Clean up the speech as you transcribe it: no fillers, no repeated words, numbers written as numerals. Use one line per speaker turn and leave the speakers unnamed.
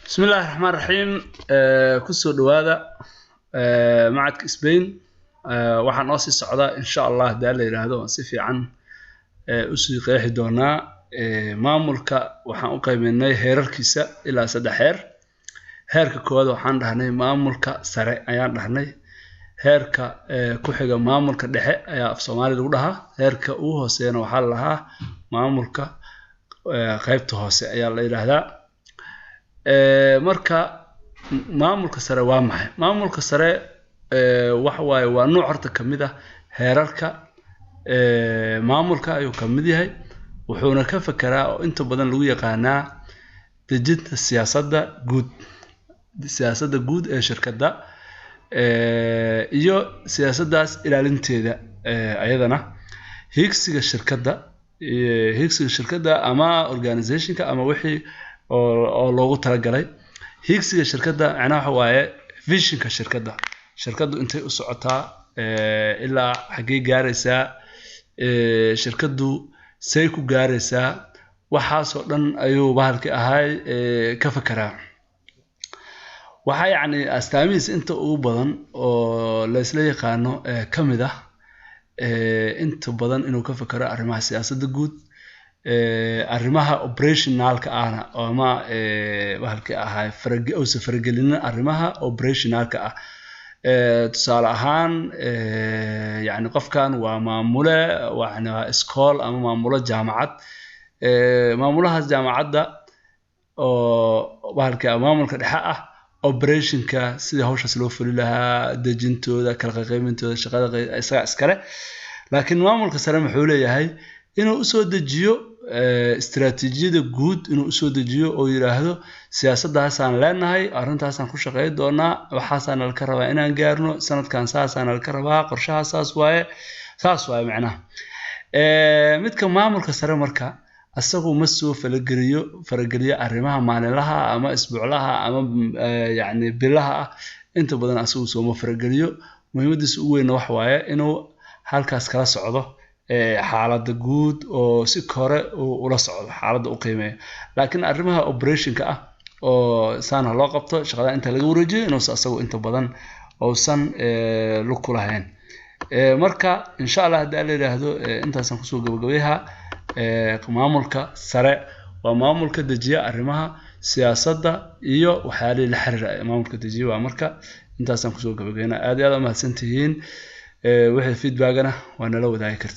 بسم الله الرحمن الرحيم كسو دوادا معك إسبين waxaan oo sii socdaa insha Allah haddii la yiraahdo si fiican u sii qeexi doonaa maamulka waxaan u qaybinnay heerarkiisa ilaa 3 heer heerka koowaad waxaan dhahnay maamulka sare ayaan dhahnay heerka ku xiga maamulka dhexe ayaa af Soomaali lagu dhahaa heerka ugu hooseeyana waxa la lahaa maamulka qaybta hoose ayaa la yiraahdaa marka maamulka sare waa maxay maamulka sare waxa waaye waa nooc horta kamid ah heerarka maamulka ayuu kamid yahay wuxuuna ka fakeraa oo inta badan lagu yaqaanaa dejinta siyaasadda guud ee shirkadda iyo siyaasaddaas ilaalinteeda ayadana higsiga shirkadda ama organizationka ama wixii oo loogu talagalay higsiga shirkadda macnaha waxa waaye visionka shirkaddu intay u socotaa ilaa xagee gaaraysaa shirkaddu say ku gaaraysaa waxaas oo dhan ayuu bahalkii ahay ka fakeraa waxa yacni astaamihiisa inta ugu badan oo la isla yaqaano kamid ah inta badan inuu ka fakero arrimaha siyaasadda guud arrimaha operationalka ahna ama bahalkii ahay faragelina arrimaha operationalka ah tusaale ahaan yani qofkan waa maamule waa iskool ama maamulo jaamacad maamulahaas jaamacadda oo bahalkii maamulka dhexe ah operationka sida hawshaas loo fuli lahaa dejintooda kala qaybintooda shaqada isaga iskale laakiin maamulka sare wuxuu leeyahay inuu u soo dejiyo istiraatiijiyada guud inuu u soo dejiyo oo yiraahdo siyaasaddaasaan leenahay arrintaasaan ku shaqeyn doonaa waxaasaan la ka rabaa inaan gaarno sanadkan saasaan la ka rabaa qorshaha saas waaye macnaha midka maamulka sare marka asagu ma soo farageliyo arrimaha maalinlaha ama isbuuclaha ama yani bilaha ah inta badan asagu soo ma farageliyo muhiimadiisa ugu weyn wax waaye inuu halkaas kala socdo xaaladda guud oo si kore ula socdo xaaladda u qiimeeyo laakiin arrimaha operationka ah oo saan loo qabto shaqada inta laga wareejiyo inuu asagu inta badan oosan lug ku lahayn marka insha Allah haddii la yiraahdo intaasan kusoo gabagabeeyaa maamulka sare waa maamulka dejiya arrimaha siyaasadda iyo waxyaalaha la xiriira maamulka dejiya waa marka intaasan kusoo gabagabeynaa aad iyo aad u mahadsantihiin wixii feedback-ana waa nala wadaagi kartaa